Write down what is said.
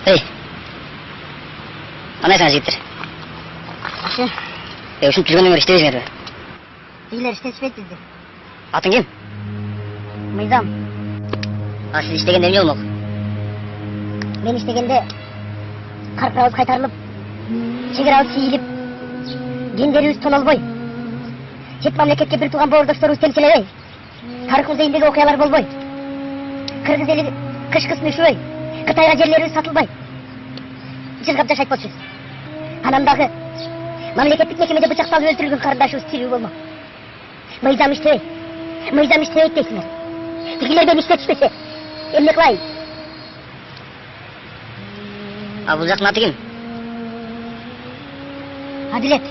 Ей, қандайсыңыз жігіттер? Жақсы. Ушинтип жүргөнүңөр иштебейсиңерби? Бийлер иштетишпейт бизди. Атың ким? Мыйзам. А сиз иштегенде эмне болмок? Мен иштегенде карпырабыз кайтарылып, чегир абыз сейилип, гендерибиз тонолбой, чет мамлекетке бир тууган боордошторубуз темселебей, тарых музейиндеги окуялар болбой, кыргыз эли кышкысын үшүбөй, Кытайга жерлерибиз сатылбай, жыргап жашайт болчубуз. Анан дагы мамлекеттик мекемеде бычакталып өлтүрүлгөн карындашыбыз тирүү болмок. Мыйзам иштебейт дейсиңер. Тигилер мени иштетишпесе, эмне кылайын? А бул жактын аты ким? Адилет.